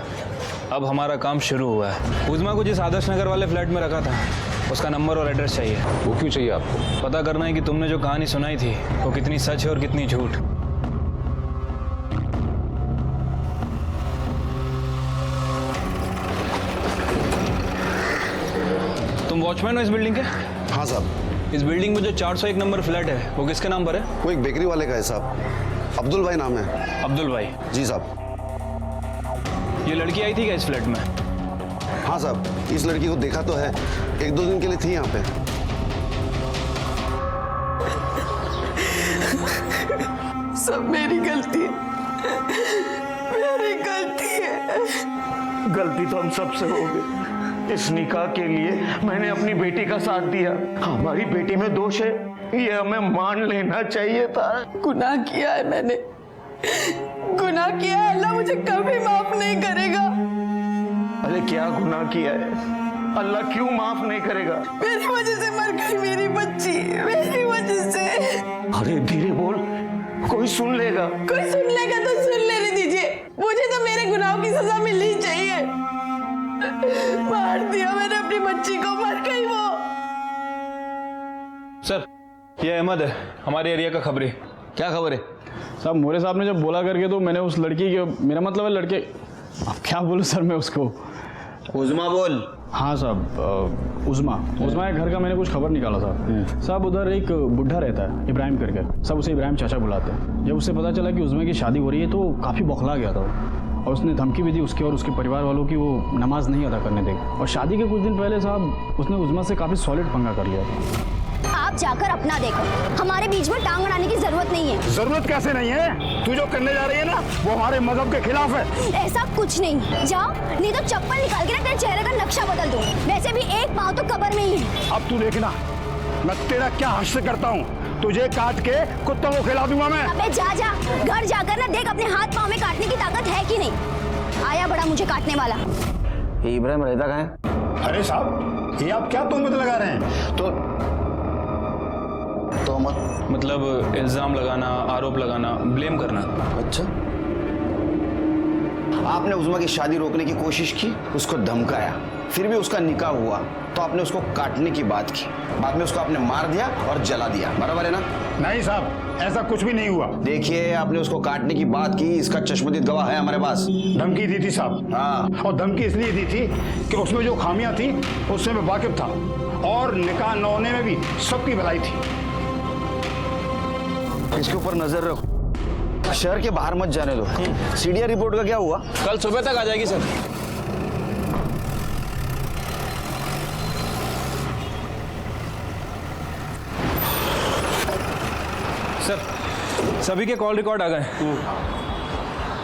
[SPEAKER 6] अब हमारा काम शुरू हुआ है। उज़्मा को जिस आदर्श नगर वाले फ्लैट में रखा था, उसका नंबर और एड्रेस चाहिए।
[SPEAKER 4] वो क्यों चाहिए आपको?
[SPEAKER 6] पता करना है कि तुमने जो कहानी सुनाई थी वो कितनी सच है और कितनी झूठ। तुम वॉचमैन हो इस बिल्डिंग के?
[SPEAKER 12] हाँ साहब।
[SPEAKER 6] इस बिल्डिंग में जो 401 नंबर फ्लैट है वो किसके नाम पर है?
[SPEAKER 12] वो एक बेकरी वाले का है साहब, अब्दुल भाई नाम है।
[SPEAKER 6] अब्दुल भाई?
[SPEAKER 12] जी साहब।
[SPEAKER 6] ये लड़की आई थी क्या इस फ्लैट में?
[SPEAKER 12] हाँ साहब, इस लड़की को देखा तो है, 1-2 दिन के लिए थी यहाँ पे।
[SPEAKER 9] सब मेरी गलती है, मेरी गलती है।
[SPEAKER 1] गलती तो हम सबसे हो गई। इस निकाह के लिए मैंने अपनी बेटी का साथ दिया, हमारी बेटी में दोष है, ये हमें मान लेना चाहिए था।
[SPEAKER 9] गुनाह किया है मैंने, गुनाह किया है, अल्लाह मुझे कभी माफ नहीं करेगा।
[SPEAKER 1] अरे क्या गुनाह किया है, अल्लाह क्यों माफ नहीं करेगा?
[SPEAKER 9] मेरी वजह से मर गई मेरी बच्ची, मेरी वजह से।
[SPEAKER 1] अरे धीरे बोल, कोई सुन लेगा।
[SPEAKER 9] कोई सुन लेगा तो सुन लेने दीजिए, मुझे तो मेरे गुनाहों की सजा मिलनी चाहिए। मार दिया मैंने अपनी बच्ची को, मर गई वो।
[SPEAKER 6] सर ये अहमद है, हमारे एरिया का खबरी।
[SPEAKER 1] क्या खबर है
[SPEAKER 3] साहब? मोरे साहब ने जब बोला करके तो मैंने उस लड़की के, मेरा मतलब है लड़के, अब क्या बोलूँ सर मैं उसको?
[SPEAKER 1] उज़्मा बोल।
[SPEAKER 3] हाँ साहब, उज़्मा के घर का मैंने कुछ खबर निकाला साहब। साहब उधर एक बुढ़ा रहता है इब्राहिम करके, सब उसे इब्राहिम चाचा बुलाते हैं। जब उससे पता चला कि उज़्मा की शादी हो रही है तो काफ़ी बौखला गया था वो, और उसने धमकी भी दी उसके और उसके परिवार वालों की, वो नमाज नहीं अदा करने देगा। और शादी के कुछ दिन पहले साहब उसने उज़्मा से काफ़ी सॉलिड पंगा कर लिया था।
[SPEAKER 8] आप जाकर अपना देखो, हमारे बीच में टांग अड़ाने की जरूरत नहीं है।
[SPEAKER 12] जरूरत कैसे नहीं है? तू जो करने जा रही है ना, वो हमारे मजहब के खिलाफ है।
[SPEAKER 8] ऐसा कुछ नहीं, जाओ, नहीं तो चप्पल निकाल के ना तेरे चेहरे का नक्शा बदल दूं। वैसे भी एक पाँव तो कब्र में ही है।
[SPEAKER 12] अब तू देखना, मैं तेरा क्या हश्र करता हूँ, तुझे काट के कुत्तों को खिला दूंगा मैं।
[SPEAKER 8] अबे जा, घर जाकर ना देख अपने हाथ पाँव में काटने की ताकत है कि नहीं। आया बड़ा मुझे काटने वाला।
[SPEAKER 1] ये इब्राहिम रहता कहाँ है?
[SPEAKER 12] अरे साहब, ये आप क्या तोहमत लगा रहे हैं? तो मत
[SPEAKER 6] मतलब इल्जाम लगाना, आरोप लगाना, ब्लेम करना।
[SPEAKER 1] अच्छा, आपने उज़्मा की शादी रोकने की कोशिश की, उसको धमकाया, फिर भी उसका निकाह हुआ तो आपने उसको काटने की बात की, बाद में उसको आपने मार दिया और जला दिया, बराबर है ना?
[SPEAKER 12] नहीं साहब, ऐसा कुछ भी नहीं हुआ।
[SPEAKER 1] देखिए, आपने उसको काटने की बात की, इसका चश्मदीद गवाह है हमारे पास।
[SPEAKER 12] धमकी दी थी साहब।
[SPEAKER 1] हाँ,
[SPEAKER 12] और धमकी इसलिए दी थी कि उसमें जो खामियां थी उससे मैं वाकिफ था, और निकाह न होने में भी सबकी भलाई थी।
[SPEAKER 1] इसके ऊपर नजर रखो, शहर के बाहर मत जाने दो। सीडीआर रिपोर्ट का क्या हुआ?
[SPEAKER 6] कल सुबह तक आ जाएगी सर। सर सभी के कॉल रिकॉर्ड आ गए।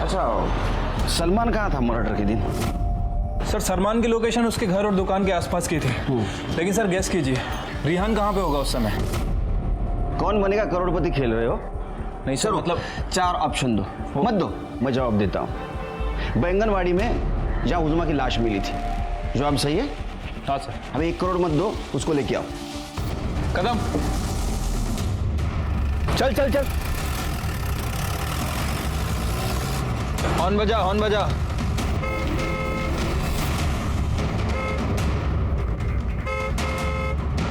[SPEAKER 1] अच्छा, सलमान कहाँ था मर्डर के दिन?
[SPEAKER 6] सर सलमान की लोकेशन उसके घर और दुकान के आसपास की थी, लेकिन सर गेस कीजिए रेहान कहाँ पे होगा उस समय?
[SPEAKER 1] कौन बनेगा करोड़पति खेल रहे हो?
[SPEAKER 6] नहीं सर,
[SPEAKER 1] मतलब 4 ऑप्शन दो। मत दो, मैं जवाब देता हूँ। बैंगनवाड़ी में जहाँ उज़्मा की लाश मिली थी, जवाब सही है?
[SPEAKER 6] हाँ सर।
[SPEAKER 1] अब 1 करोड़ मत दो, उसको लेके आओ।
[SPEAKER 6] कदम
[SPEAKER 1] चल चल चल।
[SPEAKER 6] हॉर्न बजा, हॉर्न बजा।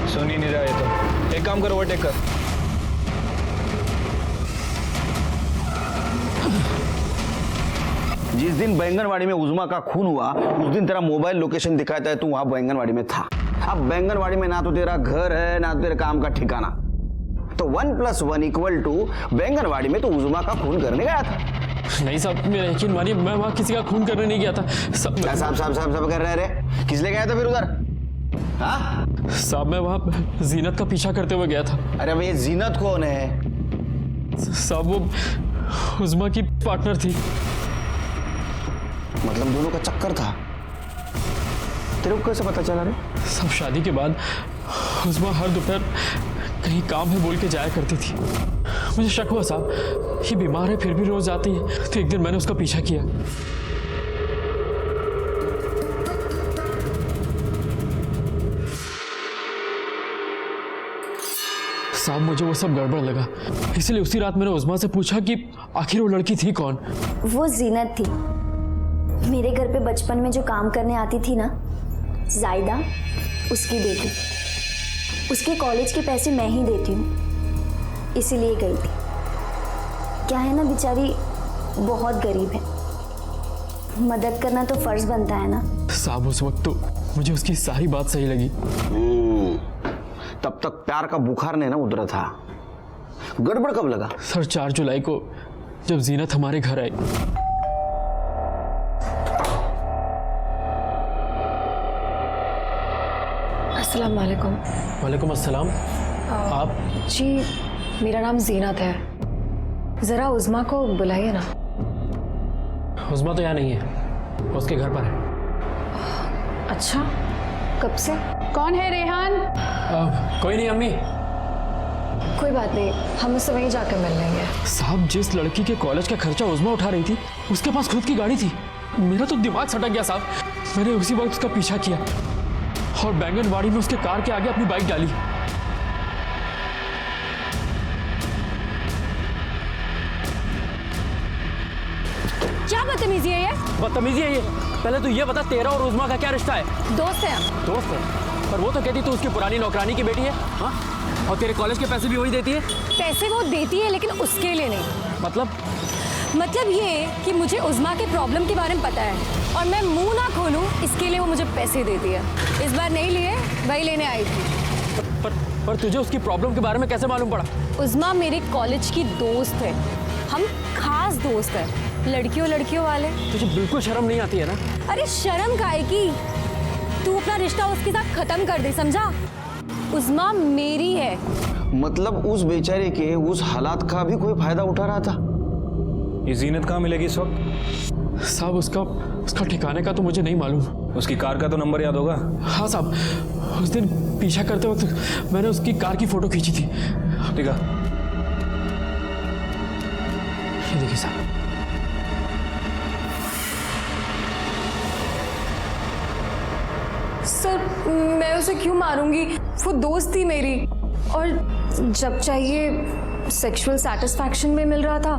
[SPEAKER 6] सुन ही नहीं रहा ये तो। एक काम कर, ओवरटेक कर।
[SPEAKER 1] जिस दिन बैंगनवाड़ी में उज़मा का खून हुआ उस दिन तेरा मोबाइल लोकेशन दिखाता है तू वहां बैंगनवाड़ी में था। अब बैंगनवाड़ी में ना तो तेरा घर है ना तो तेरे काम का ठिकाना, तो 1+1 = बैंगनवाड़ी में तो उज़मा का खून करने गया था।
[SPEAKER 2] नहीं साहब, मेरा यकीन मानिए, मैं वहाँ किसी का खून करने नहीं गया था।
[SPEAKER 1] सब कर रहे रे, किस लिए गया था फिर उधर? हाँ
[SPEAKER 2] साहब, मैं वहाँ जीनत का पीछा करते हुए गया था।
[SPEAKER 1] अरे भाई, जीनत कौन है?
[SPEAKER 2] साहब वो उज़मा की पार्टनर थी।
[SPEAKER 1] मतलब दोनों का चक्कर था? तेरे को कैसे पता चला रे?
[SPEAKER 2] सब शादी के बाद उज़मा हर दोपहर कहीं काम है बोल के जाया करती थी। मुझे शक हुआ साहब, ये बीमार है फिर भी रोज आती है, तो एक दिन मैंने उसका पीछा किया। साहब मुझे वो सब गड़बड़ लगा, इसलिए उसी रात मैंने उज़मा से पूछा कि आखिर वो लड़की थी कौन।
[SPEAKER 8] वो जीनत थी, मेरे घर पे बचपन में जो काम करने आती थी ना, जायदा, उसकी बेटी। उसके कॉलेज के पैसे मैं ही देती हूँ, इसीलिए गई थी। क्या है ना, बेचारी बहुत गरीब है, मदद करना तो फर्ज बनता है ना।
[SPEAKER 2] साहब उस वक्त तो मुझे उसकी सारी बात सही लगी।
[SPEAKER 1] तब तक प्यार का बुखार नहीं ना उतरा था। गड़बड़ कब लगा?
[SPEAKER 2] सर 4 जुलाई को जब जीनत हमारे घर आई।
[SPEAKER 13] अस्सलाम वालेकुम।
[SPEAKER 2] वालेकुम अस्सलाम। आप?
[SPEAKER 13] जी मेरा नाम जीनत है, ज़रा उज़मा को बुलाइए ना।
[SPEAKER 2] उज़मा तो यहाँ नहीं है, उसके घर पर है।
[SPEAKER 13] अच्छा, कब से?
[SPEAKER 7] कौन है रेहान?
[SPEAKER 2] कोई नहीं अम्मी।
[SPEAKER 13] कोई बात नहीं, हम उससे वहीं जाकर मिल लेंगे।
[SPEAKER 2] साहब जिस लड़की के कॉलेज का खर्चा उज़मा उठा रही थी उसके पास खुद की गाड़ी थी। मेरा तो दिमाग सटक गया साहब। मैंने उसी वक्त उसका पीछा किया और बैंगनवाड़ी में उसके कार के आगे अपनी बाइक डाली।
[SPEAKER 5] क्या बदतमीजी है ये?
[SPEAKER 2] बदतमीजी है ये? पहले तो ये बता, तेरा और उज़मा का क्या रिश्ता है?
[SPEAKER 5] दोस्त है हम।
[SPEAKER 2] दोस्त है? पर वो तो कहती तू उसकी पुरानी नौकरानी की बेटी है। हाँ? और तेरे कॉलेज के पैसे भी वही देती है?
[SPEAKER 5] पैसे वो देती है लेकिन उसके लिए नहीं।
[SPEAKER 2] मतलब
[SPEAKER 5] ये कि मुझे उज़मा के प्रॉब्लम के बारे में पता है और मैं मुंह ना खोलूं इसके लिए वो मुझे पैसे देती है। इस बार नहीं लिए, वही लेने आई थी।
[SPEAKER 2] पर तुझे उसकी प्रॉब्लम के बारे में कैसे मालूम पड़ा?
[SPEAKER 5] उज़मा मेरे कॉलेज की दोस्त है, हम खास दोस्त हैं, लड़कियों वाले।
[SPEAKER 2] तुझे बिल्कुल शर्म नहीं आती है ना?
[SPEAKER 5] अरे शर्म काहे की? तू अपना रिश्ता उसके साथ खत्म कर दे, समझा? उज़मा मेरी है।
[SPEAKER 1] मतलब उस बेचारे के उस हालात का भी कोई फायदा उठा रहा था?
[SPEAKER 6] ये जीनत कहाँ मिलेगी इस वक्त?
[SPEAKER 2] साहब उसका ठिकाने का तो मुझे नहीं मालूम।
[SPEAKER 6] उसकी कार का तो नंबर याद होगा?
[SPEAKER 2] हाँ साहब, उस दिन पीछा करते वक्त मैंने उसकी कार की फोटो खींची थी।
[SPEAKER 6] ठीक है,
[SPEAKER 2] ये देखिए साहब।
[SPEAKER 13] सर मैं उसे क्यों मारूंगी? वो दोस्त थी मेरी, और जब चाहिए सेक्सुअल सेटिस्फैक्शन भी मिल रहा था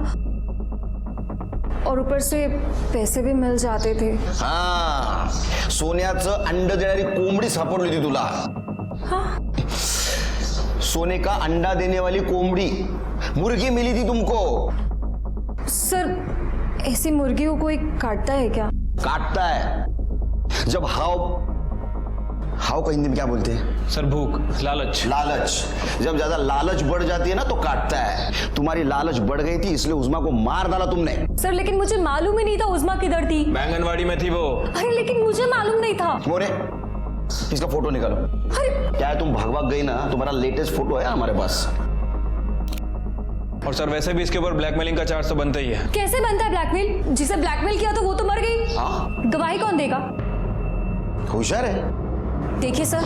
[SPEAKER 13] और ऊपर से पैसे भी मिल जाते थे।
[SPEAKER 1] हाँ, सोन्याचं अंड देणारी कोंबडी सापडली होती तुला।
[SPEAKER 13] हाँ?
[SPEAKER 1] सोने का अंडा देने वाली कोंबड़ी, मुर्गी मिली थी तुमको।
[SPEAKER 13] सर ऐसी मुर्गी को कोई काटता है क्या?
[SPEAKER 1] काटता है जब हाव का हिंदी में क्या बोलते हैं?
[SPEAKER 6] सर भूख, लालच।
[SPEAKER 1] जब ज्यादा लालच बढ़ जाती है ना तो काटता है। तुम्हारी लालच बढ़ गई थी इसलिए उज़मा को मार डाला तुमने।
[SPEAKER 13] सर लेकिन मुझे मालूम ही नहीं था उज़मा किधर थी।
[SPEAKER 6] बैंगनवाड़ी में थी वो।
[SPEAKER 13] अरे लेकिन मुझे मालूम नहीं था।
[SPEAKER 1] मोरे, इसका फोटो निकालो।
[SPEAKER 13] अरे
[SPEAKER 1] क्या है, तुम भाग गई ना, तुम्हारा लेटेस्ट फोटो है हमारे पास।
[SPEAKER 6] और सर वैसे भी इसके ऊपर ब्लैकमेलिंग का चार्ज तो बनता ही है।
[SPEAKER 13] कैसे बनता है ब्लैकमेल? जिसे ब्लैकमेल किया तो वो तो मर गई।
[SPEAKER 1] हाँ,
[SPEAKER 13] गवाही कौन देगा?
[SPEAKER 1] होशियार है।
[SPEAKER 13] देखिए सर,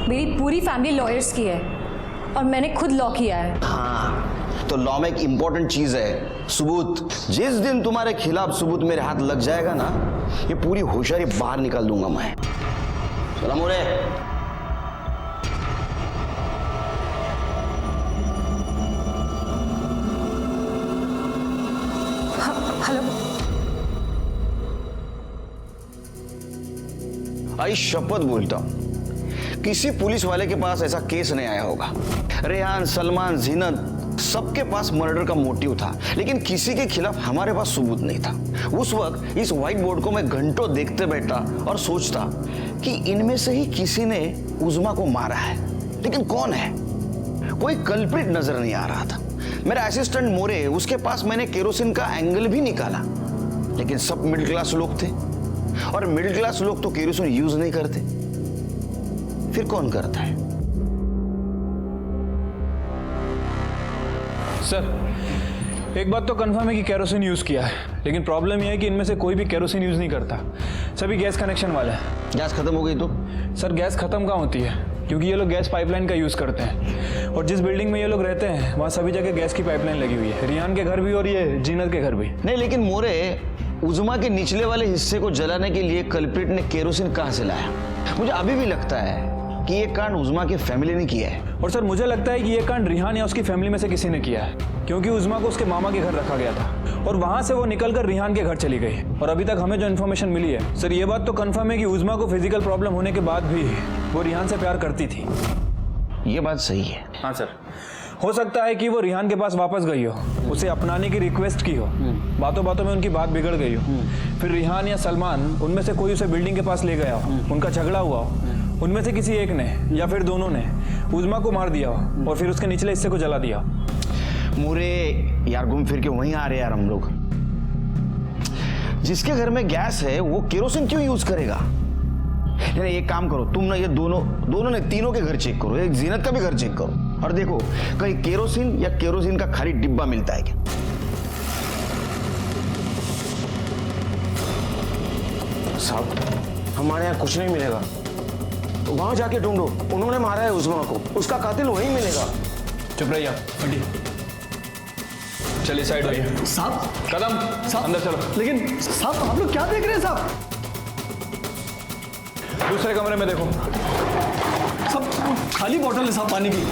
[SPEAKER 13] मेरी पूरी फैमिली लॉयर्स की है और मैंने खुद लॉ किया है।
[SPEAKER 1] हाँ, तो लॉ में एक इंपॉर्टेंट चीज है, सबूत। जिस दिन तुम्हारे खिलाफ सबूत मेरे हाथ लग जाएगा ना, ये पूरी होशियारी बाहर निकाल दूंगा मैं। सलाम हो रे।
[SPEAKER 13] हेलो
[SPEAKER 1] आई शपथ बोलता हूं, किसी पुलिस वाले के पास ऐसा केस नहीं आया होगा। रेहान, सलमान, जीनत सबके पास मर्डर का मोटिव था, लेकिन किसी के खिलाफ हमारे पास सबूत नहीं था। उस वक्त इस व्हाइट बोर्ड को मैं घंटों देखते बैठा और सोचता कि इनमें से ही किसी ने उज़्मा को मारा है, लेकिन कौन है? कोई कल्प्रिट नजर नहीं आ रहा था। मेरा असिस्टेंट मोरे, उसके पास मैंने केरोसिन का एंगल भी निकाला, लेकिन सब मिडिल क्लास लोग थे, और मिडिल क्लास लोग तो केरोसिन यूज नहीं करते। फिर कौन करता है?
[SPEAKER 6] सर, एक बात तो कंफर्म है कि केरोसिन यूज किया है, लेकिन प्रॉब्लम यह है कि इनमें से कोई भी केरोसिन यूज नहीं करता, सभी गैस कनेक्शन वाले हैं।
[SPEAKER 1] गैस खत्म हो गई तो?
[SPEAKER 6] सर, गैस खत्म कहाँ होती है, क्योंकि ये लोग गैस पाइपलाइन का यूज करते हैं, और जिस बिल्डिंग में ये लोग रहते हैं वहाँ सभी जगह गैस की पाइपलाइन लगी हुई है, रियान के घर भी और ये जीनत के घर भी।
[SPEAKER 1] नहीं, लेकिन मोरे, उज़्मा के निचले वाले हिस्से को जलाने के लिए कल्प्रिट ने केरोसिन कहाँ से लाया? मुझे अभी भी लगता है कि ये कांड उज़्मा की फैमिली ने किया है।
[SPEAKER 6] और सर, मुझे लगता है कि ये कांड रिहान या उसकी फैमिली में से किसी ने किया है, क्योंकि उज़्मा को उसके मामा के घर रखा गया था और वहां से वो निकलकर रिहान के घर चली गई। और अभी तक हमें जो इन्फॉर्मेशन मिली है सर, ये बात तो कंफर्म है कि उज़्मा को फिजिकल प्रॉब्लम होने के बाद भी वो रिहान से प्यार करती थी।
[SPEAKER 1] ये बात सही है।
[SPEAKER 6] हाँ सर, हो सकता है कि वो रिहान के पास वापस गई हो, उसे अपनाने की रिक्वेस्ट की हो, बातों बातों में उनकी बात बिगड़ गई हो, फिर रिहान या सलमान उनमें से कोई उसे बिल्डिंग के पास ले गया हो, उनका झगड़ा हुआ हो, उनमें से किसी एक ने या फिर दोनों ने उज़्मा को मार दिया हो और फिर उसके निचले हिस्से को जला दिया।
[SPEAKER 1] मुरे यार, घूम फिर के वहीं आ रहे यार हम लोग। जिसके घर में गैस है वो केरोसिन क्यों यूज करेगा? नहीं, एक काम करो तुम ना, ये दोनों ने तीनों के घर चेक करो, एक जीनत का भी घर चेक करो और देखो कहीं केरोसिन या केरोसिन का खाली डिब्बा मिलता है क्या।
[SPEAKER 14] साहब, हमारे यहाँ कुछ नहीं मिलेगा, वहां जाके ढूंढो, उन्होंने मारा है उज़्मा को, उसका कातिल वहीं मिलेगा।
[SPEAKER 6] चुप रहिए, हटिए, चलिए साइड होइए।
[SPEAKER 3] साहब,
[SPEAKER 6] कदम
[SPEAKER 3] साहब,
[SPEAKER 6] अंदर चलो।
[SPEAKER 3] लेकिन साहब, आप लोग क्या देख रहे हैं साहब?
[SPEAKER 6] दूसरे कमरे में देखो।
[SPEAKER 3] सब खाली बोतल है साहब पानी की।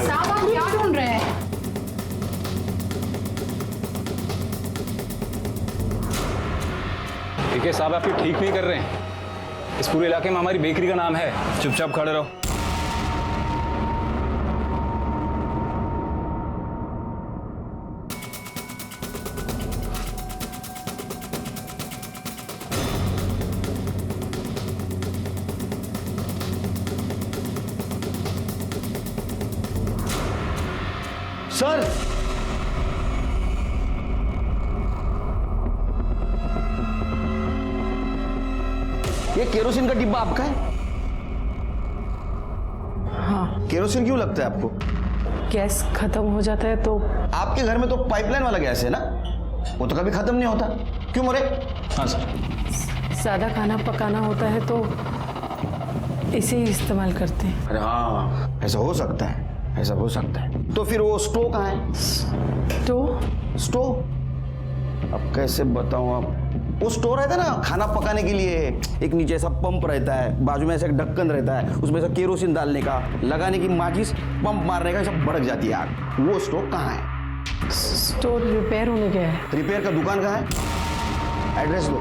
[SPEAKER 7] साहब, आप क्या ढूंढ रहे हैं?
[SPEAKER 4] देखिए साहब, आप ये ठीक नहीं कर रहे हैं। इस पूरे इलाके में हमारी बेकरी का नाम है।
[SPEAKER 6] चुपचाप खड़े रहो।
[SPEAKER 1] सर, ये केरोसिन का डिब्बा आपका है?
[SPEAKER 9] हाँ।
[SPEAKER 1] केरोसिन क्यों लगता है आपको?
[SPEAKER 9] गैस खत्म हो जाता है तो।
[SPEAKER 1] आपके घर में तो पाइपलाइन वाला गैस है ना, वो तो कभी खत्म नहीं होता, क्यों मोरे?
[SPEAKER 6] हाँ सर।
[SPEAKER 9] ज़्यादा खाना पकाना होता है तो इसे ही इस्तेमाल करते हैं।
[SPEAKER 1] अरे हाँ, ऐसा हो सकता है, ऐसा हो सकता है। तो फिर वो स्टोव कहाँ है? स्टोव? अब कैसे बताऊं आप? वो स्टोव रहता है ना खाना पकाने के लिए, एक नीचे ऐसा पंप रहता है, बाजू में ऐसा एक ढक्कन रहता है, उसमें ऐसा केरोसिन डालने का, लगाने की माचिस, पंप मारने का, सब भड़क जाती है आग। वो स्टोव कहाँ है?
[SPEAKER 9] स्टोव रिपेयर होने गया है।
[SPEAKER 1] रिपेयर का दुकान कहाँ है? एड्रेस दो,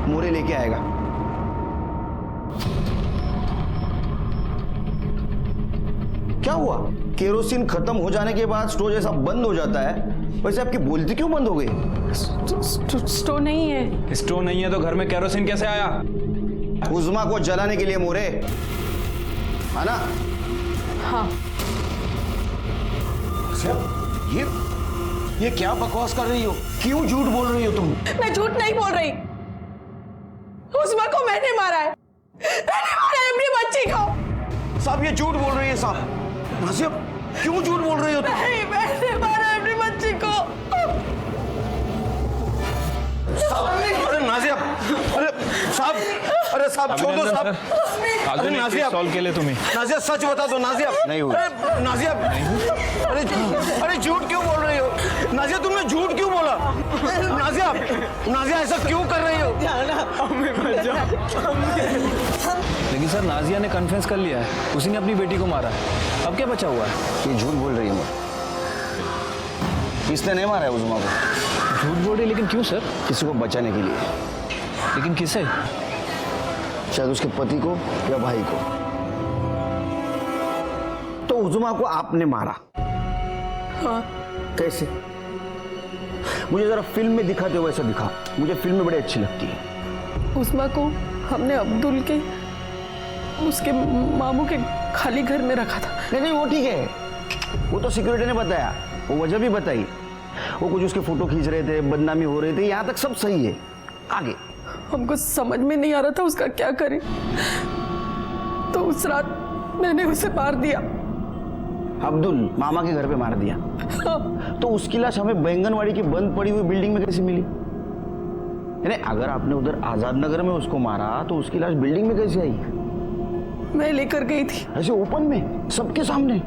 [SPEAKER 1] मोरे लेके आएगा। क्या हुआ? केरोसिन खत्म हो जाने के बाद स्टोव जैसा बंद हो जाता है, वैसे आपकी बोलती क्यों बंद हो गई?
[SPEAKER 9] स्टोव नहीं है।
[SPEAKER 6] स्टोव नहीं है तो घर में केरोसिन कैसे आया?
[SPEAKER 1] उज़्मा को जलाने के लिए मोरे, है ना?
[SPEAKER 9] हाँ।
[SPEAKER 14] ये क्या बकवास कर रही हो? क्यों झूठ बोल रही हो तुम?
[SPEAKER 9] मैं झूठ नहीं बोल रही, उज़्मा को मैंने मारा है, मैंने मारा है अपनी बच्ची को।
[SPEAKER 14] साहब, ये झूठ बोल रही है साहब। नाज़िया, क्यों झूठ बोल रही हो तुम?
[SPEAKER 9] नहीं, मैंने मारा है अपनी बच्ची को।
[SPEAKER 14] अरे नाज़िया, अरे साहब, अरे साहब छोड़ दो साहब। अरे नाज़िया,
[SPEAKER 6] सॉल्व के लिए तुम्हें।
[SPEAKER 14] नाज़िया सच बता दो नाज़िया।
[SPEAKER 1] नहीं हुई।
[SPEAKER 14] अरे नाज़िया, अरे झूठ क्यों बोल रही हो? नाज़िया, तुमने झूठ क्यों बोला? नाज़िया, नाज़िया ऐसा क्यों कर रही हो?
[SPEAKER 6] लेकिन सर, नाजिया ने कन्फेस कर लिया है, उसी ने अपनी बेटी को मारा है। अब क्या बचा हुआ है?
[SPEAKER 1] ये झूठ बोल रही है मोरे। इसने नहीं मारा है उज़्मा को।
[SPEAKER 6] झूठ बोल रही, लेकिन क्यों सर?
[SPEAKER 1] किसी को बचाने के लिए।
[SPEAKER 6] लेकिन किसे?
[SPEAKER 1] शायद उसके पति को या भाई को। तो उज़मा को आपने मारा?
[SPEAKER 9] हाँ।
[SPEAKER 1] कैसे? मुझे जरा फिल्म में दिखाते हो वैसा दिखाओ, मुझे फिल्म में बड़ी अच्छी लगती है।
[SPEAKER 9] उस्मा को हमने अब्दुल के उसके मामू के खाली घर में रखा था।
[SPEAKER 1] नहीं वो ठीक है, वो तो सिक्योरिटी ने बताया, वो वजह भी बताई। वो कुछ उसके फोटो खींच रहे थे, बदनामी हो रहे थे, यहाँ तक सब सही है। आगे
[SPEAKER 9] हमको समझ में नहीं आ रहा था उसका क्या करें, तो उस रात मैंने उसे मार दिया।
[SPEAKER 1] अब्दुल मामा के घर पे मार दिया?
[SPEAKER 9] हाँ।
[SPEAKER 1] तो उसकी लाश हमें बैंगनवाड़ी की बंद पड़ी हुई बिल्डिंग में कैसे मिली? यानी अगर आपने उधर आजाद नगर में उसको मारा तो उसकी लाश बिल्डिंग में कैसे आई?
[SPEAKER 9] मैं लेकर गई थी।
[SPEAKER 1] ऐसे ओपन में सबके सामने?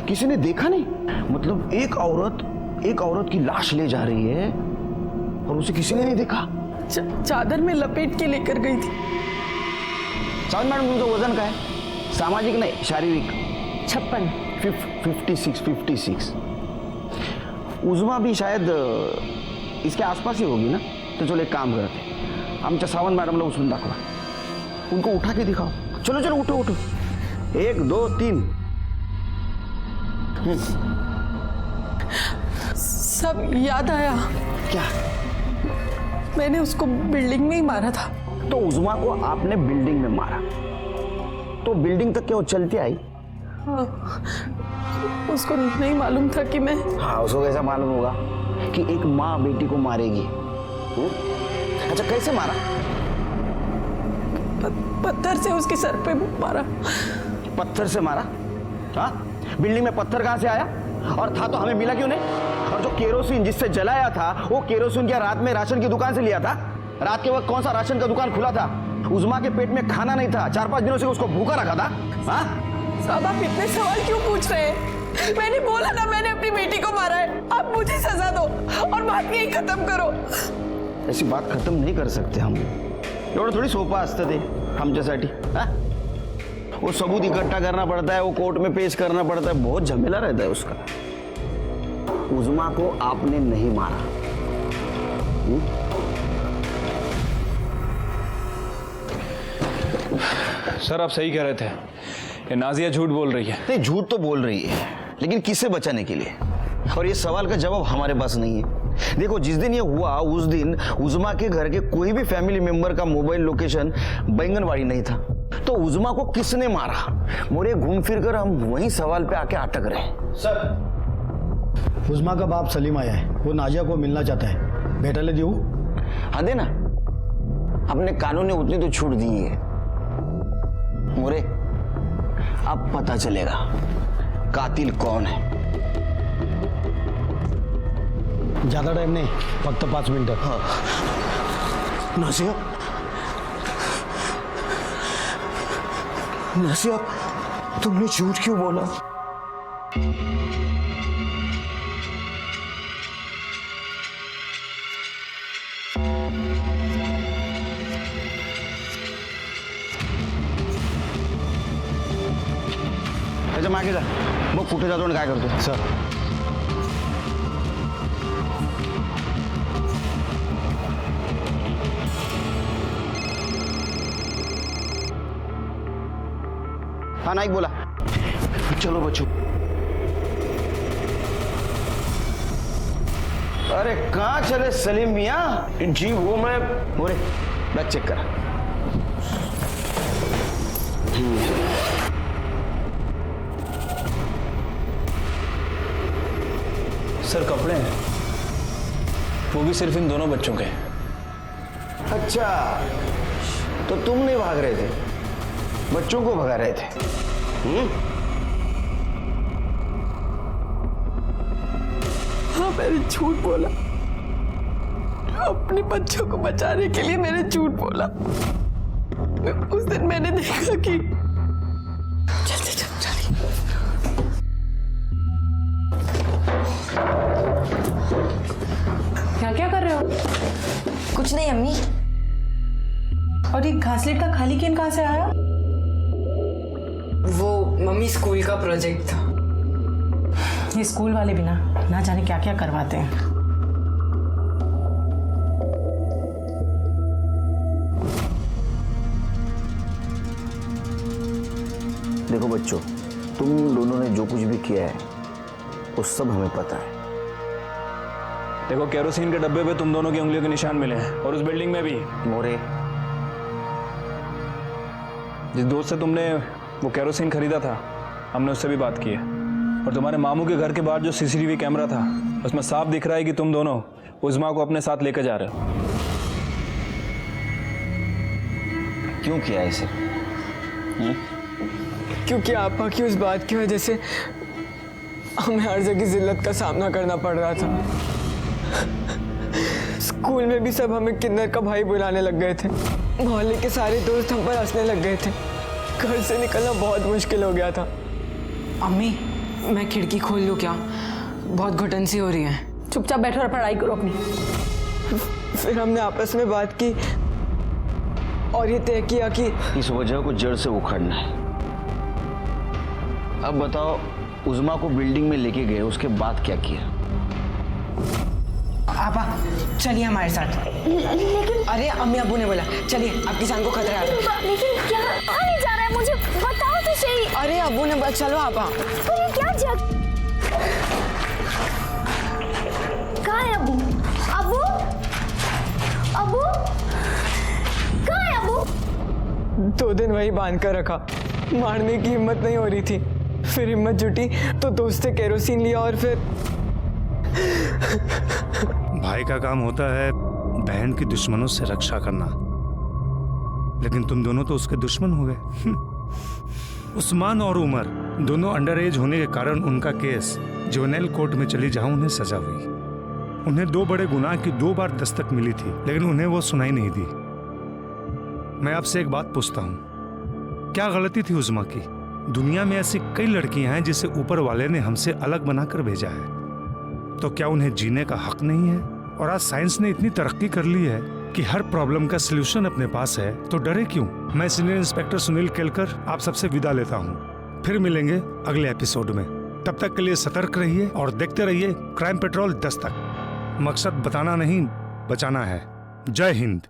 [SPEAKER 1] किसी ने देखा नहीं? मतलब एक औरत की लाश ले जा रही है और उसे किसी ने नहीं देखा?
[SPEAKER 9] चादर में लपेट के लेकर गई थी।
[SPEAKER 1] सावन मैडम तुमका वजन का है? सामाजिक नहीं, शारीरिक? 56। उज़मा भी शायद इसके आसपास ही होगी ना? तो चलो एक काम करते, आमच्या सावंत मॅडमला उचलून दाखवा, उनको उठा के दिखाओ। चलो चलो उठो उठो, 1 2 3।
[SPEAKER 9] सब याद आया।
[SPEAKER 1] क्या?
[SPEAKER 9] मैंने उसको बिल्डिंग में ही मारा था।
[SPEAKER 1] तो उज़मा को आपने बिल्डिंग में मारा, तो बिल्डिंग तक क्या वो चलती आई?
[SPEAKER 9] हाँ, उसको नहीं मालूम था कि मैं।
[SPEAKER 1] हाँ, उसको कैसा मालूम होगा कि एक माँ बेटी को मारेगी? अच्छा कैसे मारा?
[SPEAKER 9] पत्थर से उसके सर पे मारा।
[SPEAKER 1] पत्थर से मारा? हाँ, बिल्डिंग में पत्थर कहाँ से आया? और था तो हमें मिला क्यों नहीं? और जो केरोसिन जिससे जलाया था, वो केरोसिन क्या रात में राशन की दुकान से लिया था? रात के वक्त कौन सा राशन का दुकान खुला था? उज़मा के पेट में खाना नहीं था, 4-5 दिनों से उसको भूखा रखा था। हाँ?
[SPEAKER 9] साहब आप इतने सवाल क्यों पूछ रहे हैं? मैंने बोला ना मैंने अपनी बेटी को मारा है। आप मुझे सजा दो और बात यही खत्म करो।
[SPEAKER 1] ऐसी बात खत्म नहीं कर सकते हम। एवढं थोड़ी सोपं असतं ते आमच्यासाठी। वो सबूत इकट्ठा करना पड़ता है, वो कोर्ट में पेश करना पड़ता है, बहुत झमेला रहता है उसका। उज़मा को आपने नहीं मारा।
[SPEAKER 6] सर आप सही कह रहे थे, ये नाजिया झूठ बोल रही है।
[SPEAKER 1] नहीं झूठ तो बोल रही है, लेकिन किससे बचाने के लिए? और ये सवाल का जवाब हमारे पास नहीं है। देखो जिस दिन ये हुआ उस दिन उज़मा के घर के कोई भी फैमिली मेंबर का मोबाइल लोकेशन बैंगनवाड़ी नहीं था। तो उज़मा को किसने मारा? मोरे घूम फिर कर हम वही सवाल पे आके अटक रहे हैं।
[SPEAKER 3] सर, उज़मा का बाप सलीम आया है, वो नाजिया को मिलना चाहता है, भेटाले देऊ?
[SPEAKER 1] हाँ देना, अपने कानून ने उतनी तो छूट दी है। मोरे अब पता चलेगा कातिल कौन है।
[SPEAKER 3] ज्यादा टाइम नहीं, फक्त 5 मिनिटं।
[SPEAKER 1] हाँ। नाजिया, नाजिया तुमने झूठ क्यों बोला? त्याच्या मागे जा, बघ कुठे जातो आणि काय करतो।
[SPEAKER 3] सर
[SPEAKER 1] हाँ नाइक बोला, चलो बच्चों। अरे कहाँ चले सलीम मियाँ? जी वो मैं बोले बैग चेक करा।
[SPEAKER 6] सर कपड़े हैं, वो भी सिर्फ इन दोनों बच्चों के।
[SPEAKER 1] अच्छा तो तुम नहीं भाग रहे थे, बच्चों को भगा रहे थे?
[SPEAKER 9] हाँ मैंने झूठ बोला, अपने बच्चों को बचाने के लिए मैंने झूठ बोला। उस दिन मैंने देखा कि
[SPEAKER 13] क्या क्या कर रहे हो?
[SPEAKER 8] कुछ नहीं अम्मी।
[SPEAKER 13] और ये घासलेट का खाली केन कहाँ से आया?
[SPEAKER 15] वो मम्मी स्कूल का प्रोजेक्ट था।
[SPEAKER 13] ये स्कूल वाले भी ना जाने क्या क्या करवाते हैं।
[SPEAKER 1] देखो बच्चों, तुम दोनों ने जो कुछ भी किया है वो सब हमें पता है।
[SPEAKER 6] देखो केरोसिन के डब्बे पे तुम दोनों की उंगलियों के निशान मिले हैं और उस बिल्डिंग में भी।
[SPEAKER 1] मोरे,
[SPEAKER 6] जिस दोस्त से तुमने वो केरोसिन खरीदा था हमने उससे भी बात की है, और तुम्हारे मामू के घर के बाहर जो सीसीटीवी कैमरा था उसमें साफ दिख रहा है कि तुम दोनों उज़्मा को अपने साथ लेकर जा रहे हो।
[SPEAKER 1] क्यों किया इसे?
[SPEAKER 15] क्योंकि आपा की उस बात की वजह से हमें हर जगह जिल्लत का सामना करना पड़ रहा था। स्कूल में भी सब हमें किन्नर का भाई बुलाने लग गए थे, मोहल्ले के सारे दोस्त हम पर हंसने लग गए थे, घर से निकलना बहुत मुश्किल हो गया था।
[SPEAKER 9] अम्मी, मैं खिड़की खोल लूँ क्या? बहुत घुटन सी हो रही है।
[SPEAKER 13] चुपचाप बैठो और पढ़ाई करो अपनी।
[SPEAKER 15] फिर हमने आपस में बात की और ये तय किया कि
[SPEAKER 1] इस वजह को जड़ से उखाड़ना है। अब बताओ, उज़्मा को बिल्डिंग में लेके गए, उसके बाद क्या किया?
[SPEAKER 15] आपा चलिए हमारे साथ।
[SPEAKER 8] लेकिन
[SPEAKER 15] अरे अम्मी अब्बू ने बोला चलिए, आपकी जान को खतरा है।
[SPEAKER 8] लेकिन क्या आने जा रहा है, मुझे बताओ तो सही।
[SPEAKER 15] अरे अब्बू ने बोला चलो आपा।
[SPEAKER 8] पर ये क्या जग? कहाँ है अब्बू? अब्बू? अब्बू? कहाँ है अब्बू?
[SPEAKER 15] 2 दिन वही बांध कर रखा, मारने की हिम्मत नहीं हो रही थी। फिर हिम्मत जुटी तो दोस्त से केरोसिन लिया और फिर
[SPEAKER 16] भाई का काम होता है बहन की दुश्मनों से रक्षा करना, लेकिन तुम दोनों तो उसके दुश्मन हो गए। उस्मान और उमर दोनों अंडर एज होने के कारण उनका केस जुवेनाइल कोर्ट में चली जहां उन्हें सजा हुई। उन्हें 2 बड़े गुनाह की 2 बार दस्तक मिली थी, लेकिन उन्हें वो सुनाई नहीं दी। मैं आपसे एक बात पूछता हूं, क्या गलती थी उज़्मा की? दुनिया में ऐसी कई लड़कियां हैं जिसे ऊपर वाले ने हमसे अलग बनाकर भेजा है, तो क्या उन्हें जीने का हक नहीं है? और आज साइंस ने इतनी तरक्की कर ली है कि हर प्रॉब्लम का सलूशन अपने पास है, तो डरे क्यों? मैं सीनियर इंस्पेक्टर सुनील केलकर आप सबसे विदा लेता हूँ। फिर मिलेंगे अगले एपिसोड में। तब तक के लिए सतर्क रहिए और देखते रहिए क्राइम पेट्रोल दस्तक। मकसद बताना नहीं, बचाना है। जय हिंद।